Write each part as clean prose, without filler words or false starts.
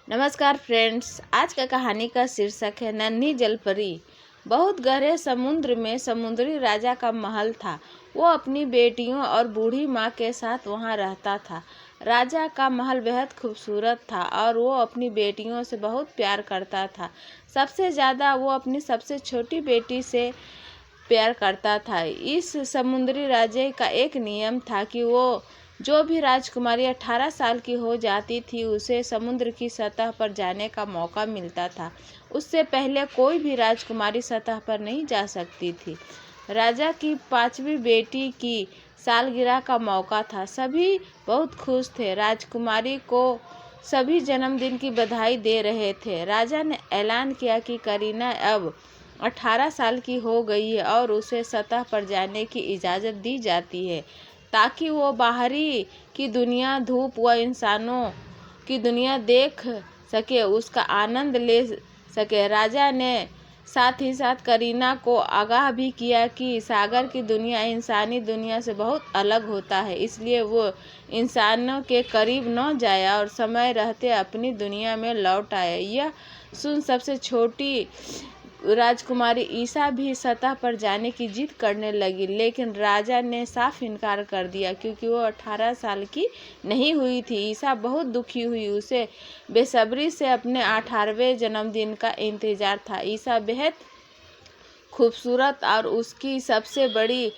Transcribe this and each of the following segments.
नमस्कार फ्रेंड्स, आज का कहानी का शीर्षक है नन्ही जलपरी। बहुत गहरे समुद्र में समुद्री राजा का महल था। वो अपनी बेटियों और बूढ़ी माँ के साथ वहाँ रहता था। राजा का महल बेहद खूबसूरत था और वो अपनी बेटियों से बहुत प्यार करता था। सबसे ज़्यादा वो अपनी सबसे छोटी बेटी से प्यार करता था। इस समुद्री राजे का एक नियम था कि वो जो भी राजकुमारी 18 साल की हो जाती थी उसे समुद्र की सतह पर जाने का मौका मिलता था। उससे पहले कोई भी राजकुमारी सतह पर नहीं जा सकती थी। राजा की 5वीं बेटी की सालगिरह का मौका था। सभी बहुत खुश थे। राजकुमारी को सभी जन्मदिन की बधाई दे रहे थे। राजा ने ऐलान किया कि करीना अब 18 साल की हो गई है और उसे सतह पर जाने की इजाज़त दी जाती है ताकि वो बाहरी की दुनिया, धूप व इंसानों की दुनिया देख सके, उसका आनंद ले सके। राजा ने साथ ही साथ करीना को आगाह भी किया कि सागर की दुनिया इंसानी दुनिया से बहुत अलग होता है, इसलिए वो इंसानों के करीब न जाए और समय रहते अपनी दुनिया में लौट आए। यह सुन सबसे छोटी राजकुमारी ईसा भी सतह पर जाने की जिद करने लगी, लेकिन राजा ने साफ इनकार कर दिया क्योंकि वो 18 साल की नहीं हुई थी। ईसा बहुत दुखी हुई। उसे बेसब्री से अपने 18वें जन्मदिन का इंतजार था। ईसा बेहद खूबसूरत और उसकी सबसे बड़ी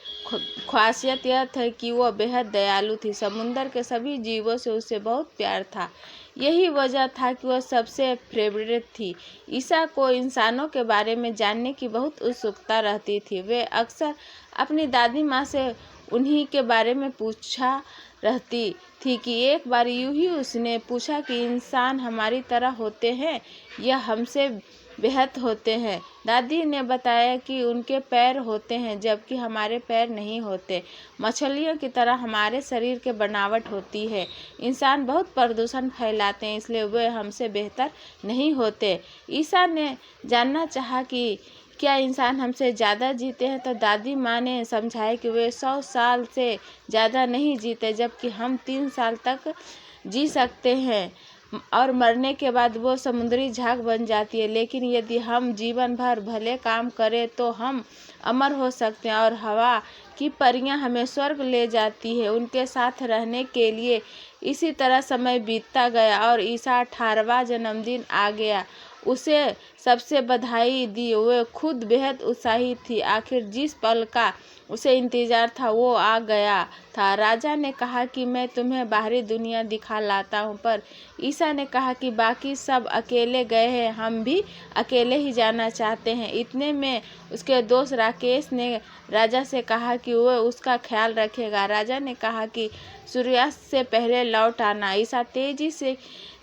खासियत यह थी कि वह बेहद दयालु थी। समुंदर के सभी जीवों से उसे बहुत प्यार था। यही वजह था कि वह सबसे फेवरेट थी। ईसा को इंसानों के बारे में जानने की बहुत उत्सुकता रहती थी। वे अक्सर अपनी दादी माँ से उन्हीं के बारे में पूछा रहती थी कि एक बार यूं ही उसने पूछा कि इंसान हमारी तरह होते हैं या हमसे बेहद होते हैं। दादी ने बताया कि उनके पैर होते हैं जबकि हमारे पैर नहीं होते। मछलियों की तरह हमारे शरीर के बनावट होती है। इंसान बहुत प्रदूषण फैलाते हैं, इसलिए वे हमसे बेहतर नहीं होते। ईसा ने जानना चाहा कि क्या इंसान हमसे ज़्यादा जीते हैं, तो दादी माँ ने समझाया कि वे 100 साल से ज़्यादा नहीं जीते, जबकि हम 3 साल तक जी सकते हैं और मरने के बाद वो समुद्री झाग बन जाती है। लेकिन यदि हम जीवन भर भले काम करें तो हम अमर हो सकते हैं और हवा की परियां हमें स्वर्ग ले जाती है उनके साथ रहने के लिए। इसी तरह समय बीतता गया और ईसा 18वां जन्मदिन आ गया। उसे सबसे बधाई दी। वह खुद बेहद उत्साहित थी। आखिर जिस पल का उसे इंतजार था वो आ गया था। राजा ने कहा कि मैं तुम्हें बाहरी दुनिया दिखा लाता हूँ, पर ईसा ने कहा कि बाकी सब अकेले गए हैं, हम भी अकेले ही जाना चाहते हैं। इतने में उसके दोस्त राकेश ने राजा से कहा कि वह उसका ख्याल रखेगा। राजा ने कहा कि सूर्यास्त से पहले लौट आना। ईसा तेजी से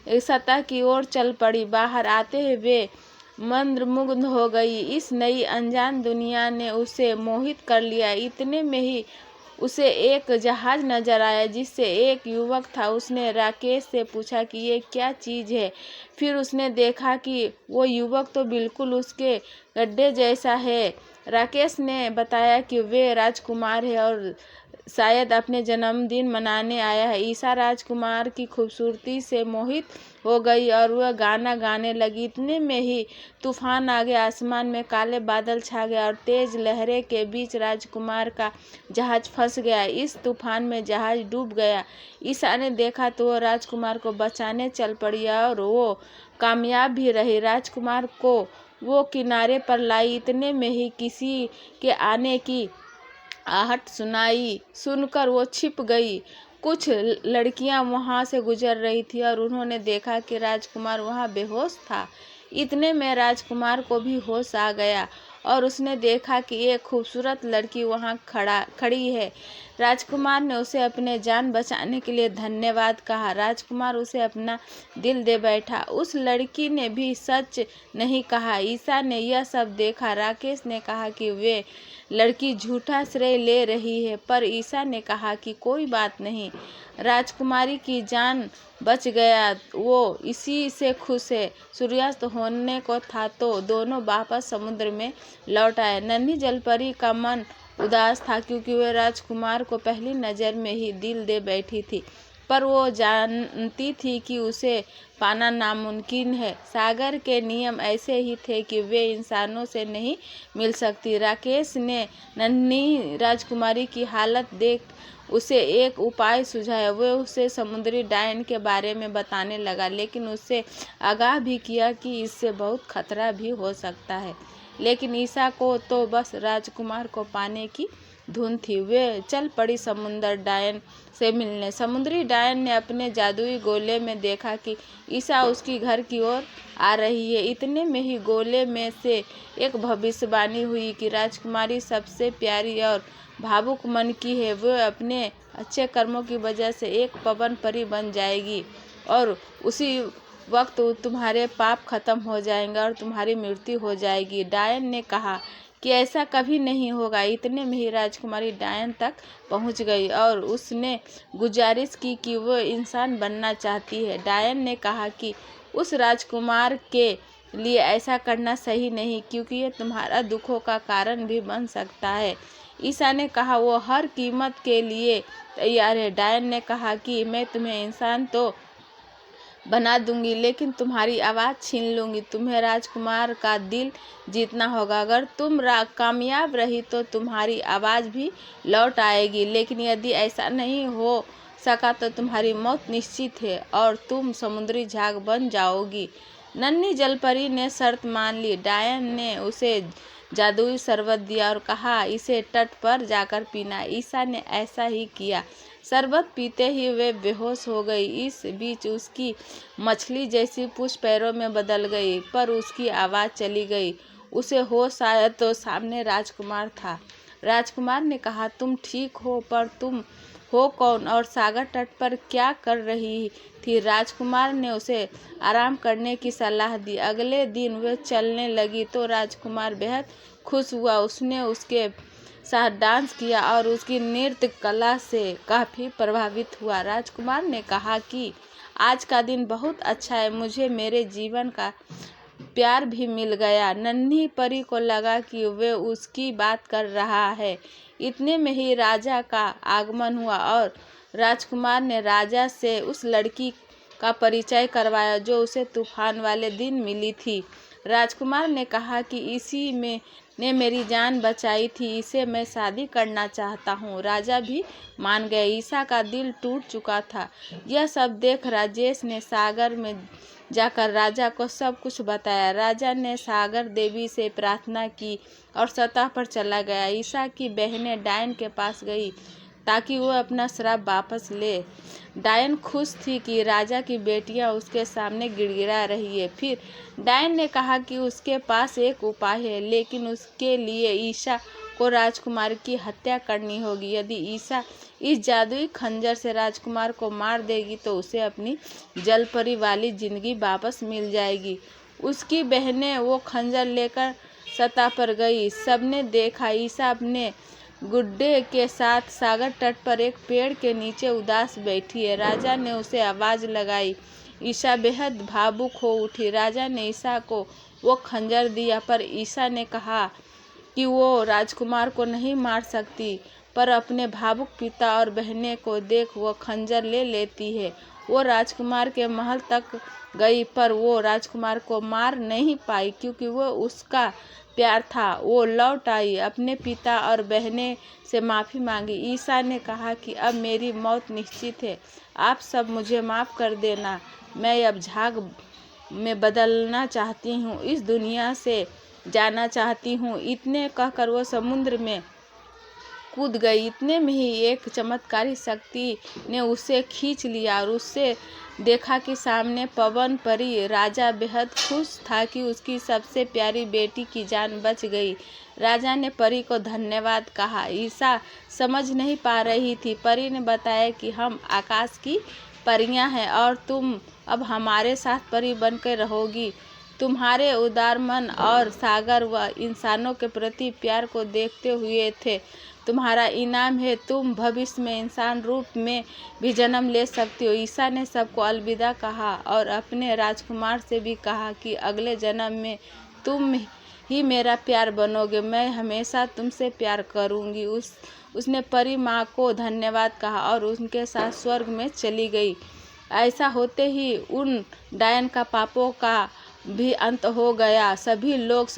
सतह की ओर चल पड़ी। बाहर आते ही वे मंत्रमुग्ध हो गई। इस नई अनजान दुनिया ने उसे मोहित कर लिया। इतने में ही उसे एक जहाज नजर आया जिससे एक युवक था। उसने राकेश से पूछा कि ये क्या चीज़ है। फिर उसने देखा कि वो युवक तो बिल्कुल उसके गड्ढे जैसा है। राकेश ने बताया कि वे राजकुमार है और शायद अपने जन्मदिन मनाने आया है। ईसा राजकुमार की खूबसूरती से मोहित हो गई और वह गाना गाने लगी। इतने में ही तूफान आ गया। आसमान में काले बादल छा गया और तेज लहरें के बीच राजकुमार का जहाज फंस गया। इस तूफान में जहाज डूब गया। ईसा ने देखा तो वो राजकुमार को बचाने चल पड़ी और वो कामयाब भी रही। राजकुमार को वो किनारे पर लाई। इतने में ही किसी के आने की आहट सुनाई। सुनकर वो छिप गई। कुछ लड़कियां वहां से गुजर रही थी और उन्होंने देखा कि राजकुमार वहां बेहोश था। इतने में राजकुमार को भी होश आ गया और उसने देखा कि एक खूबसूरत लड़की वहां खड़ी है। राजकुमार ने उसे अपने जान बचाने के लिए धन्यवाद कहा। राजकुमार उसे अपना दिल दे बैठा। उस लड़की ने भी सच नहीं कहा। ईसा ने यह सब देखा। राकेश ने कहा कि वे लड़की झूठा श्रेय ले रही है, पर ईसा ने कहा कि कोई बात नहीं, राजकुमारी की जान बच गया, वो इसी से खुश है। सूर्यास्त होने को था तो दोनों वापस समुद्र में लौट आए। नन्ही जलपरी का मन उदास था क्योंकि वह राजकुमार को पहली नज़र में ही दिल दे बैठी थी। पर वो जानती थी कि उसे पाना नामुमकिन है। सागर के नियम ऐसे ही थे कि वे इंसानों से नहीं मिल सकती। राकेश ने नन्ही राजकुमारी की हालत देख उसे एक उपाय सुझाया। वे उसे समुद्री डायन के बारे में बताने लगा, लेकिन उससे आगाह भी किया कि इससे बहुत खतरा भी हो सकता है। लेकिन ईसा को तो बस राजकुमार को पाने की धुन थी। वे चल पड़ी समुद्र डायन से मिलने। समुद्री डायन ने अपने जादुई गोले में देखा कि ईसा उसकी घर की ओर आ रही है। इतने में ही गोले में से एक भविष्यवाणी हुई कि राजकुमारी सबसे प्यारी और भावुक मन की है। वो अपने अच्छे कर्मों की वजह से एक पवन परी बन जाएगी और उसी वक्त तुम्हारे पाप खत्म हो जाएंगे और तुम्हारी मृत्यु हो जाएगी। डायन ने कहा कि ऐसा कभी नहीं होगा। इतने में ही राजकुमारी डायन तक पहुंच गई और उसने गुजारिश की कि वो इंसान बनना चाहती है। डायन ने कहा कि उस राजकुमार के लिए ऐसा करना सही नहीं, क्योंकि ये तुम्हारा दुखों का कारण भी बन सकता है। ईसा ने कहा वो हर कीमत के लिए तैयार है। डायन ने कहा कि मैं तुम्हें इंसान तो बना दूंगी, लेकिन तुम्हारी आवाज़ छीन लूंगी। तुम्हें राजकुमार का दिल जीतना होगा। अगर तुम कामयाब रही तो तुम्हारी आवाज़ भी लौट आएगी, लेकिन यदि ऐसा नहीं हो सका तो तुम्हारी मौत निश्चित है और तुम समुद्री झाग बन जाओगी। नन्ही जलपरी ने शर्त मान ली। डायन ने उसे जादुई शरबत दिया और कहा इसे तट पर जाकर पीना। ईसा ने ऐसा ही किया। शरबत पीते ही वे बेहोश हो गई। इस बीच उसकी मछली जैसी पूंछ पैरों में बदल गई, पर उसकी आवाज़ चली गई। उसे होश आया तो सामने राजकुमार था। राजकुमार ने कहा तुम ठीक हो, पर तुम हो कौन और सागर तट पर क्या कर रही थी? राजकुमार ने उसे आराम करने की सलाह दी। अगले दिन वे चलने लगी तो राजकुमार बेहद खुश हुआ। उसने उसके साथ डांस किया और उसकी नृत्य कला से काफ़ी प्रभावित हुआ। राजकुमार ने कहा कि आज का दिन बहुत अच्छा है, मुझे मेरे जीवन का प्यार भी मिल गया। नन्ही परी को लगा कि वे उसकी बात कर रहा है। इतने में ही राजा का आगमन हुआ और राजकुमार ने राजा से उस लड़की का परिचय करवाया जो उसे तूफान वाले दिन मिली थी। राजकुमार ने कहा कि इसी में ने मेरी जान बचाई थी, इसे मैं शादी करना चाहता हूँ। राजा भी मान गए। ईसा का दिल टूट चुका था। यह सब देख राजेश ने सागर में जाकर राजा को सब कुछ बताया। राजा ने सागर देवी से प्रार्थना की और सतह पर चला गया। ईसा की बहनें डायन के पास गई ताकि वो अपना श्राप वापस ले। डायन खुश थी कि राजा की बेटियां उसके सामने गिड़गिड़ा रही है। फिर डायन ने कहा कि उसके पास एक उपाय है, लेकिन उसके लिए ईसा को राजकुमार की हत्या करनी होगी। यदि ईसा इस जादुई खंजर से राजकुमार को मार देगी तो उसे अपनी जलपरी वाली जिंदगी वापस मिल जाएगी। उसकी बहनें वो खंजर लेकर सतह पर गई। सबने देखा ईसा अपने गुड्डे के साथ सागर तट पर एक पेड़ के नीचे उदास बैठी है। राजा ने उसे आवाज़ लगाई। ईसा बेहद भावुक हो उठी। राजा ने ईसा को वो खंजर दिया, पर ईसा ने कहा कि वो राजकुमार को नहीं मार सकती, पर अपने भावुक पिता और बहने को देख वो खंजर ले लेती है। वो राजकुमार के महल तक गई, पर वो राजकुमार को मार नहीं पाई क्योंकि वो उसका प्यार था। वो लौट आई, अपने पिता और बहने से माफ़ी मांगी। ईसा ने कहा कि अब मेरी मौत निश्चित है, आप सब मुझे माफ़ कर देना। मैं अब झाग में बदलना चाहती हूँ, इस दुनिया से जाना चाहती हूँ। इतने कहकर वो समुद्र में कूद गई। इतने में ही एक चमत्कारी शक्ति ने उसे खींच लिया और उससे देखा कि सामने पवन परी। राजा बेहद खुश था कि उसकी सबसे प्यारी बेटी की जान बच गई। राजा ने परी को धन्यवाद कहा। ईसा समझ नहीं पा रही थी। परी ने बताया कि हम आकाश की परियां हैं और तुम अब हमारे साथ परी बनकर रहोगी। तुम्हारे उदार मन और सागर व इंसानों के प्रति प्यार को देखते हुए थे तुम्हारा इनाम है, तुम भविष्य में इंसान रूप में भी जन्म ले सकती हो। ईसा ने सबको अलविदा कहा और अपने राजकुमार से भी कहा कि अगले जन्म में तुम ही मेरा प्यार बनोगे, मैं हमेशा तुमसे प्यार करूँगी। उसने परी माँ को धन्यवाद कहा और उनके साथ स्वर्ग में चली गई। ऐसा होते ही उन डायन का पापों का भी अंत हो गया। सभी लोग